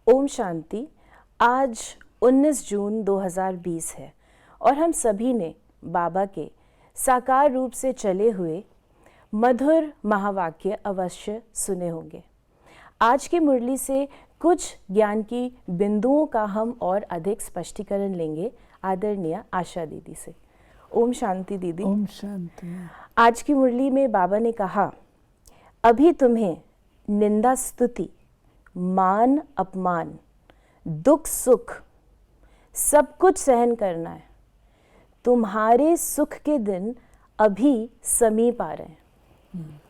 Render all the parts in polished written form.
ओम शांति। आज 19 जून 2020 है और हम सभी ने बाबा के साकार रूप से चले हुए मधुर महावाक्य अवश्य सुने होंगे। आज की मुरली से कुछ ज्ञान की बिंदुओं का हम और अधिक स्पष्टीकरण लेंगे आदरणीय आशा दीदी से। ओम शांति दीदी। ओम शांति। आज की मुरली में बाबा ने कहा, अभी तुम्हें निंदा स्तुति, मान अपमान, दुख सुख सब कुछ सहन करना है। तुम्हारे सुख के दिन अभी समीप आ रहे हैं।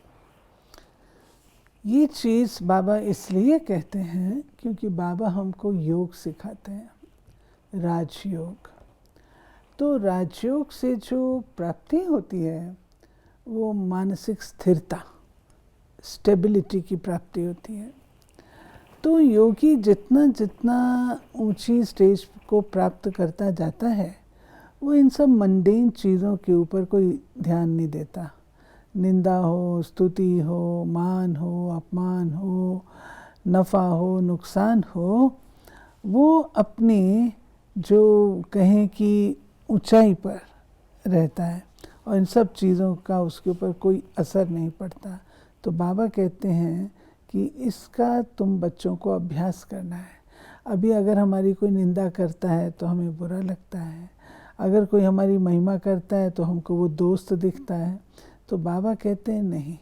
ये चीज़ बाबा इसलिए कहते हैं क्योंकि बाबा हमको योग सिखाते हैं, राजयोग। तो राजयोग से जो प्राप्ति होती है वो मानसिक स्थिरता, स्टेबिलिटी की प्राप्ति होती है। तो योगी जितना जितना ऊंची स्टेज को प्राप्त करता जाता है वो इन सब मंडेन चीज़ों के ऊपर कोई ध्यान नहीं देता। निंदा हो, स्तुति हो, मान हो, अपमान हो, नफ़ा हो, नुकसान हो, वो अपनी जो कहें कि ऊंचाई पर रहता है और इन सब चीज़ों का उसके ऊपर कोई असर नहीं पड़ता। तो बाबा कहते हैं कि इसका तुम बच्चों को अभ्यास करना है। अभी अगर हमारी कोई निंदा करता है तो हमें बुरा लगता है, अगर कोई हमारी महिमा करता है तो हमको वो दोस्त दिखता है। तो बाबा कहते हैं नहीं,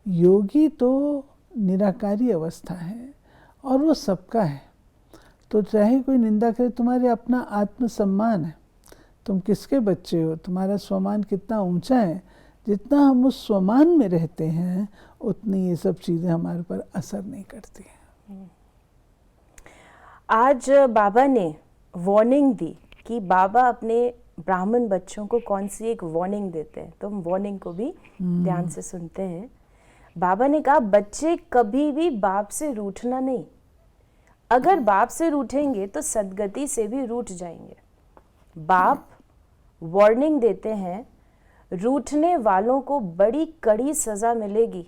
योगी तो निराकारी अवस्था है और वो सबका है। तो चाहे कोई निंदा करे, तुम्हारे अपना आत्मसम्मान है, तुम किसके बच्चे हो, तुम्हारा स्वमान कितना ऊंचा है। जितना हम उस स्वमान में रहते हैं उतनी ये सब चीज़ें हमारे पर असर नहीं करती हैं। आज बाबा ने वार्निंग दी कि बाबा अपने ब्राह्मण बच्चों को कौन सी एक वार्निंग देते हैं, तो हम वार्निंग को भी ध्यान से सुनते हैं। बाबा ने कहा, बच्चे कभी भी बाप से रूठना नहीं। अगर बाप से रूठेंगे तो सदगति से भी रूठ जाएंगे। बाप वार्निंग देते हैं, रूठने वालों को बड़ी कड़ी सज़ा मिलेगी।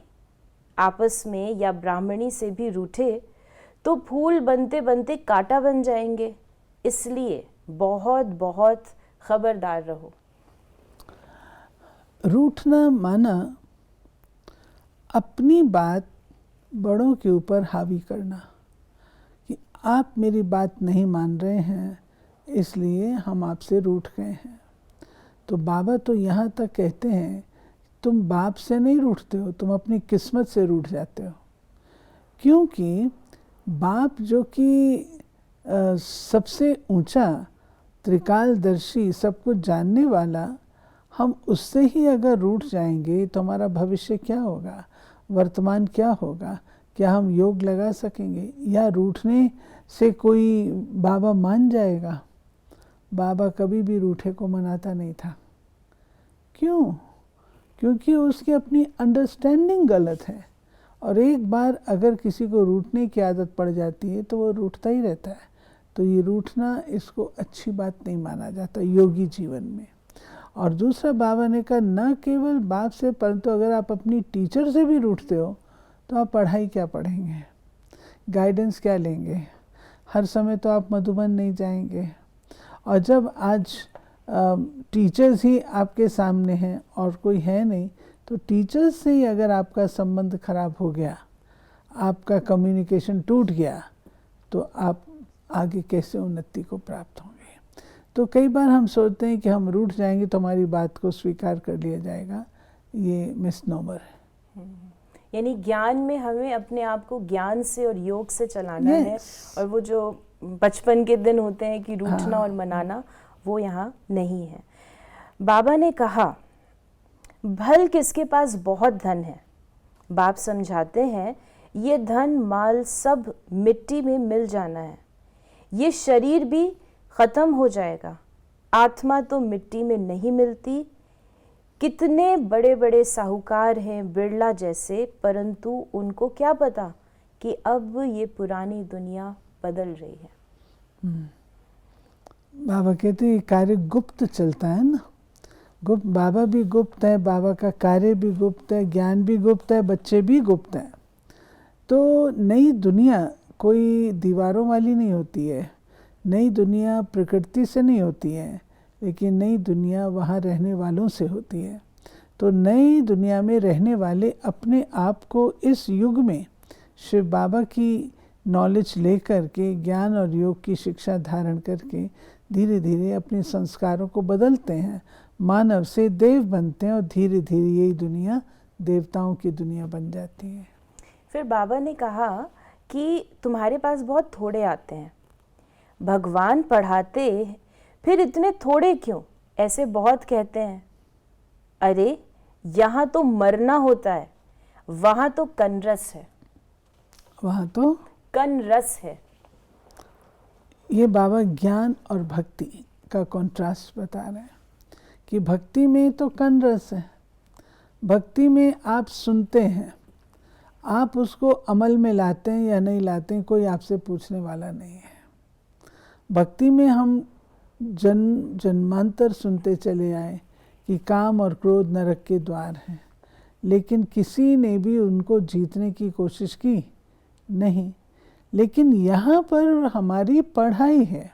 आपस में या ब्राह्मणी से भी रूठे तो फूल बनते बनते कांटा बन जाएंगे, इसलिए बहुत बहुत खबरदार रहो। रूठना माना अपनी बात बड़ों के ऊपर हावी करना कि आप मेरी बात नहीं मान रहे हैं इसलिए हम आपसे रूठ गए हैं। तो बाबा तो यहाँ तक कहते हैं तुम बाप से नहीं रूठते हो, तुम अपनी किस्मत से रूठ जाते हो। क्योंकि बाप जो कि सबसे ऊंचा त्रिकालदर्शी, सब कुछ जानने वाला, हम उससे ही अगर रूठ जाएंगे तो हमारा भविष्य क्या होगा, वर्तमान क्या होगा, क्या हम योग लगा सकेंगे, या रूठने से कोई बाबा मान जाएगा। बाबा कभी भी रूठे को मनाता नहीं था। क्यों? क्योंकि उसकी अपनी अंडरस्टैंडिंग गलत है। और एक बार अगर किसी को रूठने की आदत पड़ जाती है तो वो रूठता ही रहता है। तो ये रूठना, इसको अच्छी बात नहीं माना जाता योगी जीवन में। और दूसरा, बाबा ने कहा न केवल बाप से, परंतु अगर आप अपनी टीचर से भी रूठते हो तो आप पढ़ाई क्या पढ़ेंगे, गाइडेंस क्या लेंगे। हर समय तो आप मधुबन नहीं जाएंगे। और जब आज टीचर्स ही आपके सामने हैं और कोई है नहीं, तो टीचर्स से ही अगर आपका संबंध खराब हो गया, आपका कम्युनिकेशन टूट गया, तो आप आगे कैसे उन्नति को प्राप्त होंगे। तो कई बार हम सोचते हैं कि हम रूठ जाएंगे तो हमारी बात को स्वीकार कर लिया जाएगा। ये मिसनोमर है। यानी ज्ञान में हमें अपने आप को ज्ञान से और योग से चलाना है, और वो जो बचपन के दिन होते हैं कि रूठना और मनाना, वो यहाँ नहीं है। बाबा ने कहा, भल किसके पास बहुत धन है। बाप समझाते हैं, ये धन माल सब मिट्टी में मिल जाना है, ये शरीर भी ख़त्म हो जाएगा, आत्मा तो मिट्टी में नहीं मिलती। कितने बड़े बड़े साहूकार हैं बिरला जैसे, परंतु उनको क्या पता कि अब ये पुरानी दुनिया बदल रही है। बाबा कहते हैं कार्य गुप्त चलता है ना, गुप्त। बाबा भी गुप्त है, बाबा का कार्य भी गुप्त है, ज्ञान भी गुप्त है, बच्चे भी गुप्त हैं। तो नई दुनिया कोई दीवारों वाली नहीं होती है, नई दुनिया प्रकृति से नहीं होती है, लेकिन नई दुनिया वहाँ रहने वालों से होती है। तो नई दुनिया में रहने वाले अपने आप को इस युग में शिव बाबा की नॉलेज लेकर के, ज्ञान और योग की शिक्षा धारण करके धीरे धीरे अपने संस्कारों को बदलते हैं, मानव से देव बनते हैं और धीरे धीरे यही दुनिया देवताओं की दुनिया बन जाती है। फिर बाबा ने कहा कि तुम्हारे पास बहुत थोड़े आते हैं, भगवान पढ़ाते, फिर इतने थोड़े क्यों? ऐसे बहुत कहते हैं। अरे यहाँ तो मरना होता है, वहाँ तो कनरस है, वहाँ तो कनरस है। ये बाबा ज्ञान और भक्ति का कॉन्ट्रास्ट बता रहे हैं कि भक्ति में तो कन रस है, भक्ति में आप सुनते हैं, आप उसको अमल में लाते हैं या नहीं लाते हैं कोई आपसे पूछने वाला नहीं है। भक्ति में हम जन्मांतर सुनते चले आए कि काम और क्रोध नरक के द्वार हैं, लेकिन किसी ने भी उनको जीतने की कोशिश की नहीं। लेकिन यहाँ पर हमारी पढ़ाई है,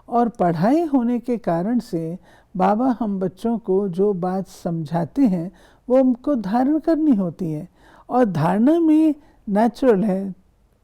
और पढ़ाई होने के कारण से बाबा हम बच्चों को जो बात समझाते हैं वो हमको धारण करनी होती है, और धारणा में नेचुरल है,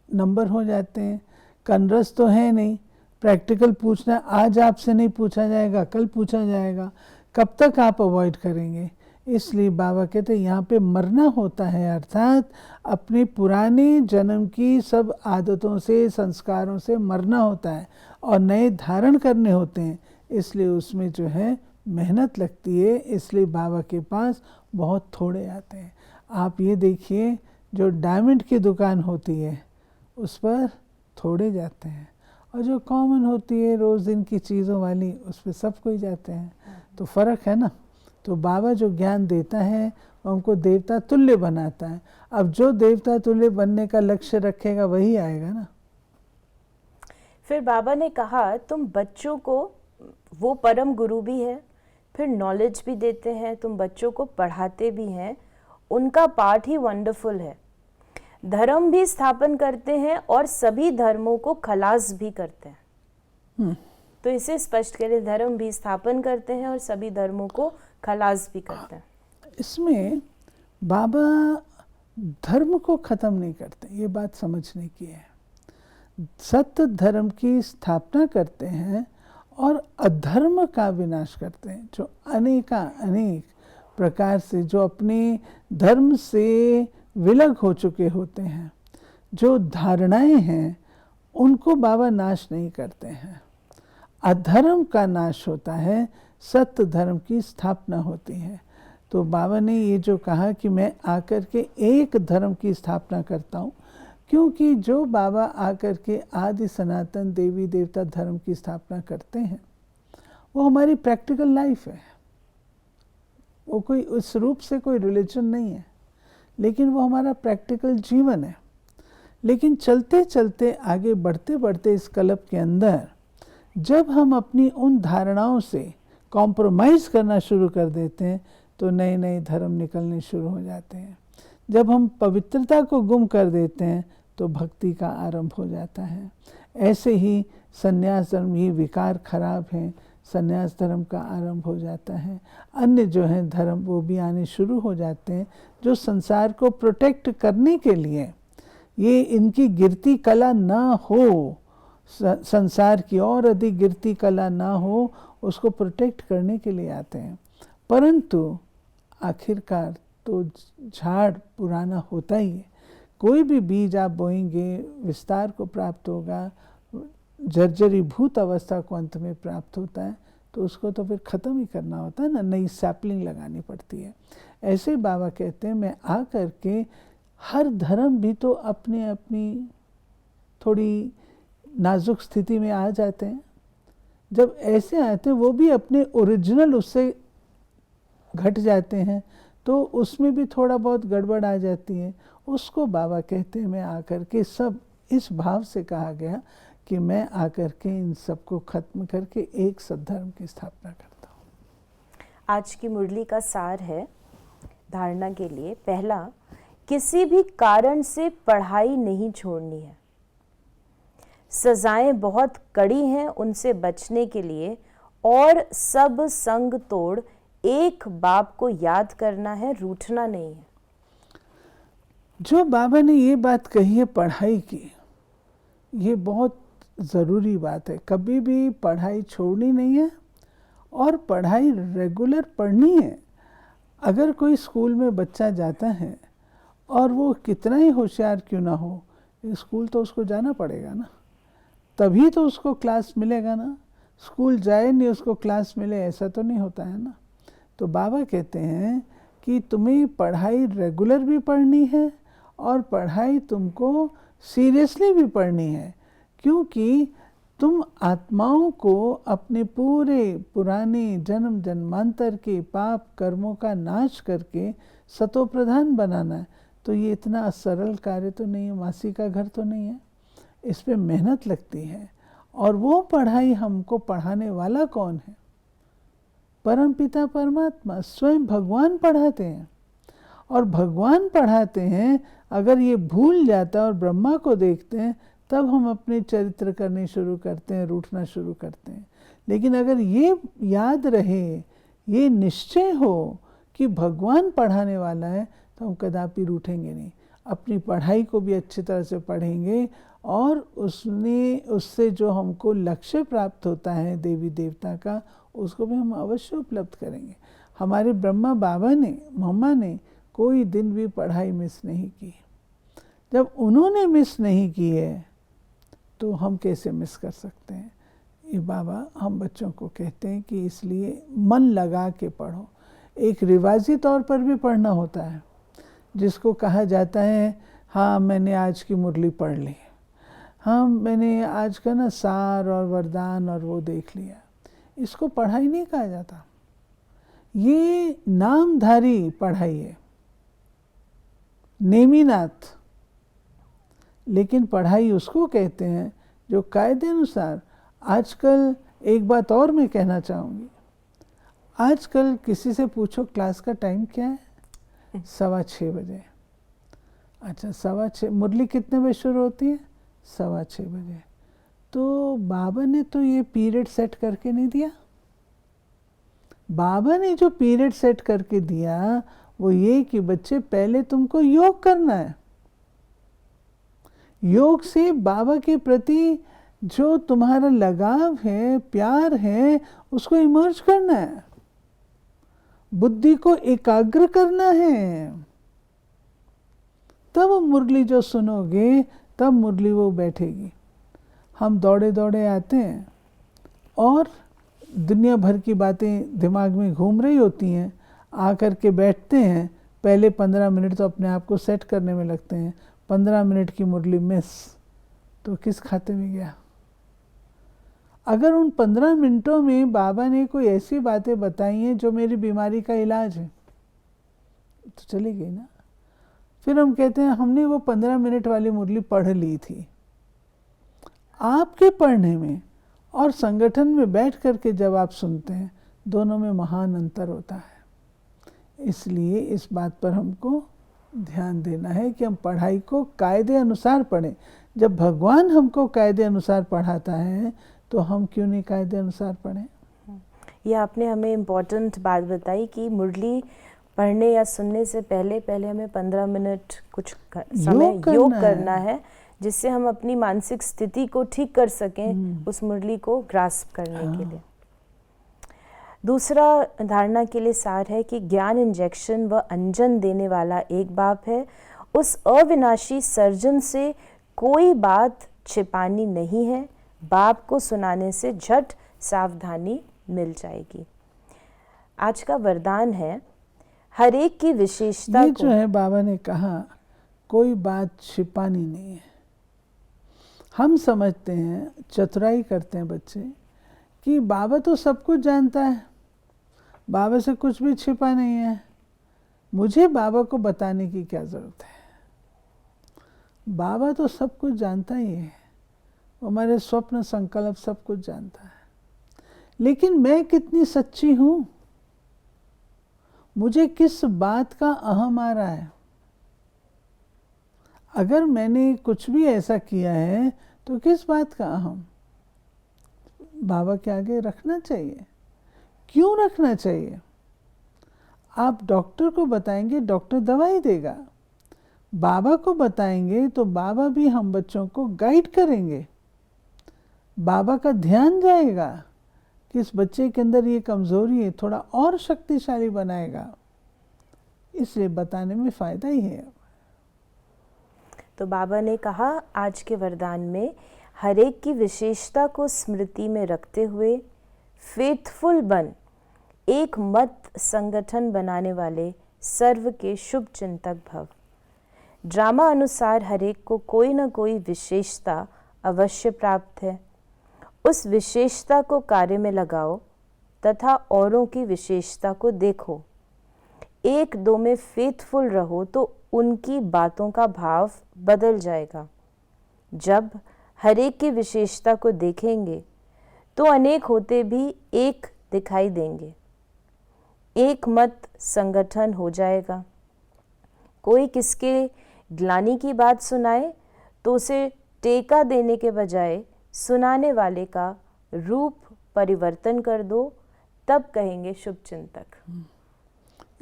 नंबर हो जाते हैं। कनरस तो है नहीं, प्रैक्टिकल पूछना आज आपसे नहीं पूछा जाएगा, कल पूछा जाएगा, कब तक आप अवॉइड करेंगे? इसलिए बाबा कहते हैं यहाँ पे मरना होता है, अर्थात अपने पुराने जन्म की सब आदतों से, संस्कारों से मरना होता है और नए धारण करने होते हैं। इसलिए उसमें जो है मेहनत लगती है, इसलिए बाबा के पास बहुत थोड़े आते हैं। आप ये देखिए, जो डायमंड की दुकान होती है उस पर थोड़े जाते हैं, और जो कॉमन होती है रोज़ दिन की चीज़ों वाली उस पर सब कोई जाते हैं। तो फ़र्क है ना। तो बाबा जो ज्ञान देता है वो हमको देवता तुल्य बनाता है। अब जो देवता तुल्य बनने का लक्ष्य रखेगा वही आएगा ना। फिर बाबा ने कहा तुम बच्चों को, वो परम गुरु भी है, फिर नॉलेज भी देते हैं, तुम बच्चों को पढ़ाते भी हैं, उनका पाठ ही वंडरफुल है। धर्म भी स्थापन करते हैं और सभी धर्मों को खलास भी करते हैं। तो इसे स्पष्ट करें, धर्म भी स्थापन करते हैं और सभी धर्मों को खलास भी करते हैं। इसमें बाबा धर्म को ख़त्म नहीं करते, ये बात समझने की है। सत्य धर्म की स्थापना करते हैं और अधर्म का विनाश करते हैं। जो अनेक प्रकार से जो अपने धर्म से विलग हो चुके होते हैं, जो धारणाएं हैं, उनको बाबा नाश नहीं करते हैं। अधर्म का नाश होता है, सत्य धर्म की स्थापना होती है। तो बाबा ने ये जो कहा कि मैं आकर के एक धर्म की स्थापना करता हूँ, क्योंकि जो बाबा आकर के आदि सनातन देवी देवता धर्म की स्थापना करते हैं वो हमारी प्रैक्टिकल लाइफ है। वो कोई उस रूप से कोई रिलीजन नहीं है, लेकिन वो हमारा प्रैक्टिकल जीवन है। लेकिन चलते चलते आगे बढ़ते बढ़ते इस कल्प के अंदर जब हम अपनी उन धारणाओं से कॉम्प्रोमाइज़ करना शुरू कर देते हैं तो नए नए धर्म निकलने शुरू हो जाते हैं। जब हम पवित्रता को गुम कर देते हैं तो भक्ति का आरंभ हो जाता है। ऐसे ही संन्यास धर्म, ये विकार खराब है, संन्यास धर्म का आरंभ हो जाता है। अन्य जो हैं धर्म वो भी आने शुरू हो जाते हैं, जो संसार को प्रोटेक्ट करने के लिए, ये इनकी गिरती कला ना हो, संसार की और अधिक गिरती कला ना हो, उसको प्रोटेक्ट करने के लिए आते हैं। परंतु आखिरकार तो झाड़ पुराना होता ही है। कोई भी बीज आप बोएंगे विस्तार को प्राप्त होगा, जर्जरीभूत अवस्था को अंत में प्राप्त होता है, तो उसको तो फिर ख़त्म ही करना होता है ना, नई सैपलिंग लगानी पड़ती है। ऐसे बाबा कहते हैं मैं आ करके हर धर्म भी तो अपने अपनी थोड़ी नाजुक स्थिति में आ जाते हैं। जब ऐसे आते हैं वो भी अपने ओरिजिनल उससे घट जाते हैं, तो उसमें भी थोड़ा बहुत गड़बड़ आ जाती है। उसको बाबा कहते हैं मैं आकर के, सब इस भाव से कहा गया कि मैं आकर के इन सबको खत्म करके एक सद्धर्म की स्थापना करता हूँ। आज की मुरली का सार है धारणा के लिए। पहला, किसी भी कारण से पढ़ाई नहीं छोड़नी है। सजाएं बहुत कड़ी हैं उनसे बचने के लिए, और सब संग तोड़ एक बाप को याद करना है, रूठना नहीं है। जो बाबा ने ये बात कही है पढ़ाई की, ये बहुत ज़रूरी बात है। कभी भी पढ़ाई छोड़नी नहीं है और पढ़ाई रेगुलर पढ़नी है। अगर कोई स्कूल में बच्चा जाता है और वो कितना ही होशियार क्यों ना हो, स्कूल तो उसको जाना पड़ेगा ना, तभी तो उसको क्लास मिलेगा ना। स्कूल जाए नहीं उसको क्लास मिले, ऐसा तो नहीं होता है ना। तो बाबा कहते हैं कि तुम्हें पढ़ाई रेगुलर भी पढ़नी है और पढ़ाई तुमको सीरियसली भी पढ़नी है, क्योंकि तुम आत्माओं को अपने पूरे पुराने जन्म जन्मांतर के पाप कर्मों का नाश करके सतो प्रधान बनाना है। तो ये इतना सरल कार्य तो नहीं है, मासी का घर तो नहीं है, इस पे मेहनत लगती है। और वो पढ़ाई हमको पढ़ाने वाला कौन है? परम पिता परमात्मा, स्वयं भगवान पढ़ाते हैं। और भगवान पढ़ाते हैं, अगर ये भूल जाता है और ब्रह्मा को देखते हैं, तब हम अपने चरित्र करने शुरू करते हैं, रूठना शुरू करते हैं। लेकिन अगर ये याद रहे, ये निश्चय हो कि भगवान पढ़ाने वाला है, तो हम कदापि रूठेंगे नहीं। अपनी पढ़ाई को भी अच्छी तरह से पढ़ेंगे और उससे जो हमको लक्ष्य प्राप्त होता है देवी देवता का, उसको भी हम अवश्य उपलब्ध करेंगे। हमारे ब्रह्मा बाबा ने, मम्मा ने कोई दिन भी पढ़ाई मिस नहीं की। जब उन्होंने मिस नहीं की है तो हम कैसे मिस कर सकते हैं? ये बाबा हम बच्चों को कहते हैं कि इसलिए मन लगा के पढ़ो। एक रिवाजी तौर पर भी पढ़ना होता है, जिसको कहा जाता है हाँ मैंने आज की मुरली पढ़ ली, हाँ मैंने आज का ना सार और वरदान और वो देख लिया। इसको पढ़ाई नहीं कहा जाता, ये नामधारी पढ़ाई है, नेमीनाथ। लेकिन पढ़ाई उसको कहते हैं जो कायदे अनुसार। आजकल एक बात और मैं कहना चाहूँगी, आजकल किसी से पूछो क्लास का टाइम क्या है, 6:15 बजे। अच्छा 6:15, मुरली कितने बजे शुरू होती है? 6:15 बजे। तो बाबा ने तो ये पीरियड सेट करके नहीं दिया। बाबा ने जो पीरियड सेट करके दिया वो ये कि बच्चे पहले तुमको योग करना है। योग से बाबा के प्रति जो तुम्हारा लगाव है, प्यार है, उसको इमर्ज करना है, बुद्धि को एकाग्र करना है। तब मुरली जो सुनोगे, तब मुरली वो बैठेगी। हम दौड़े दौड़े आते हैं और दुनिया भर की बातें दिमाग में घूम रही होती हैं, आकर के बैठते हैं। पहले 15 मिनट तो अपने आप को सेट करने में लगते हैं। 15 मिनट की मुरली मिस, तो किस खाते में गया? अगर उन 15 मिनटों में बाबा ने कोई ऐसी बातें बताई हैं जो मेरी बीमारी का इलाज है, तो चली गई ना। फिर हम कहते हैं हमने वो 15 मिनट वाली मुरली पढ़ ली थी। आपके पढ़ने में और संगठन में बैठ करके जब आप सुनते हैं, दोनों में महान अंतर होता है। इसलिए इस बात पर हमको ध्यान देना है कि हम पढ़ाई को कायदे अनुसार पढ़ें। जब भगवान हमको कायदे अनुसार पढ़ाता है, तो हम क्यों नहीं कायदे अनुसार पढ़ें? ये आपने हमें इम्पोर्टेंट बात बताई कि मुरली पढ़ने या सुनने से पहले हमें 15 मिनट कुछ समय योग करना है, जिससे हम अपनी मानसिक स्थिति को ठीक कर सकें, उस मुरली को ग्रास्प करने के लिए। दूसरा धारणा के लिए सार है कि ज्ञान इंजेक्शन व अंजन देने वाला एक बाप है। उस अविनाशी सर्जन से कोई बात छिपानी नहीं है। बाप को सुनाने से झट सावधानी मिल जाएगी। आज का वरदान है, हर एक की विशेषता ये जो है बाबा ने कहा कोई बात छिपानी नहीं है। हम समझते हैं, चतुराई करते हैं बच्चे, कि बाबा तो सब कुछ जानता है, बाबा से कुछ भी छिपा नहीं है, मुझे बाबा को बताने की क्या ज़रूरत है। बाबा तो सब कुछ जानता ही है, हमारे स्वप्न संकल्प सब कुछ जानता है। लेकिन मैं कितनी सच्ची हूँ, मुझे किस बात का अहम आ रहा है। अगर मैंने कुछ भी ऐसा किया है तो किस बात का अहम बाबा के आगे रखना चाहिए? क्यों रखना चाहिए? आप डॉक्टर को बताएंगे, डॉक्टर दवाई देगा। बाबा को बताएंगे तो बाबा भी हम बच्चों को गाइड करेंगे। बाबा का ध्यान जाएगा कि इस बच्चे के अंदर ये कमज़ोरी है, थोड़ा और शक्तिशाली बनाएगा। इसलिए बताने में फ़ायदा ही है। तो बाबा ने कहा आज के वरदान में हर एक की विशेषता को स्मृति में रखते हुए फेथफुल बन एक मत संगठन बनाने वाले सर्व के शुभ चिंतक भव। ड्रामा अनुसार हर एक को कोई न कोई विशेषता अवश्य प्राप्त है। उस विशेषता को कार्य में लगाओ तथा औरों की विशेषता को देखो। एक दो में फेथफुल रहो तो उनकी बातों का भाव बदल जाएगा। जब हर एक की विशेषता को देखेंगे तो अनेक होते भी एक दिखाई देंगे। एक मत संगठन हो जाएगा। कोई किसके ग्लानि की बात सुनाए तो उसे टेका देने के बजाय सुनाने वाले का रूप परिवर्तन कर दो, तब कहेंगे शुभ चिंतक।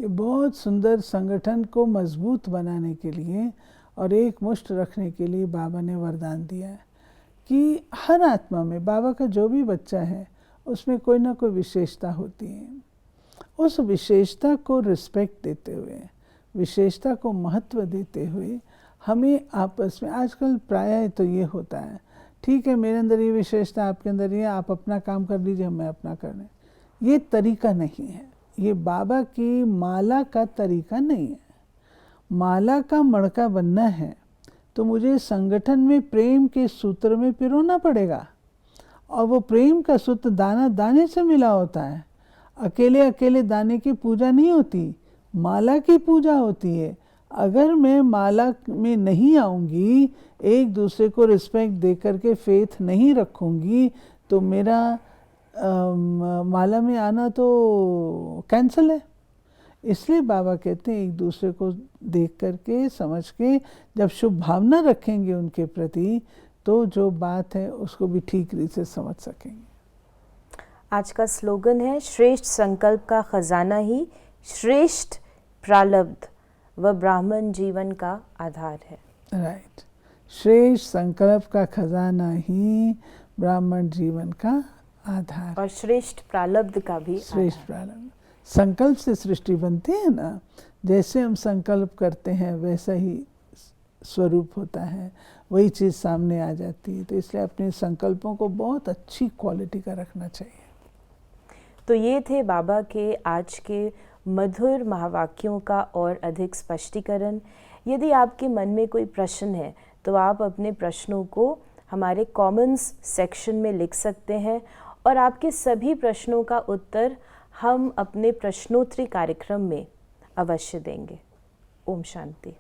ये बहुत सुंदर संगठन को मजबूत बनाने के लिए और एक मुष्ट रखने के लिए बाबा ने वरदान दिया है कि हर आत्मा में, बाबा का जो भी बच्चा है उसमें कोई ना कोई विशेषता होती है। उस विशेषता को रिस्पेक्ट देते हुए, विशेषता को महत्व देते हुए हमें आपस में, आजकल प्रायः तो ये होता है, ठीक है मेरे अंदर ये विशेषता, आपके अंदर ये, आप अपना काम कर लीजिए, मैं अपना कर लें। ये तरीका नहीं है, ये बाबा की माला का तरीका नहीं है। माला का मड़का बनना है तो मुझे संगठन में प्रेम के सूत्र में पिरोना पड़ेगा, और वो प्रेम का सूत्र दाना दाने से मिला होता है। अकेले अकेले दाने की पूजा नहीं होती, माला की पूजा होती है। अगर मैं माला में नहीं आऊँगी, एक दूसरे को रिस्पेक्ट दे करके फेथ नहीं रखूँगी, तो मेरा माला में आना तो कैंसल है। इसलिए बाबा कहते हैं एक दूसरे को देख करके, समझ के, जब शुभ भावना रखेंगे उनके प्रति, तो जो बात है उसको भी ठीक रीत से समझ सकेंगे। आज का स्लोगन है श्रेष्ठ संकल्प का खजाना ही श्रेष्ठ प्रारब्ध व ब्राह्मण जीवन का आधार है। राइट, श्रेष्ठ संकल्प का खजाना ही ब्राह्मण जीवन का आधार, और श्रेष्ठ प्रारब्ध का भी श्रेष्ठ प्रारब्ध। संकल्प से सृष्टि बनती है ना, जैसे हम संकल्प करते हैं वैसा ही स्वरूप होता है, वही चीज़ सामने आ जाती है। तो इसलिए अपने संकल्पों को बहुत अच्छी क्वालिटी का रखना चाहिए। तो ये थे बाबा के आज के मधुर महावाक्यों का और अधिक स्पष्टीकरण। यदि आपके मन में कोई प्रश्न है तो आप अपने प्रश्नों को हमारे कमेंट्स सेक्शन में लिख सकते हैं, और आपके सभी प्रश्नों का उत्तर हम अपने प्रश्नोत्तरी कार्यक्रम में अवश्य देंगे। ओम शांति।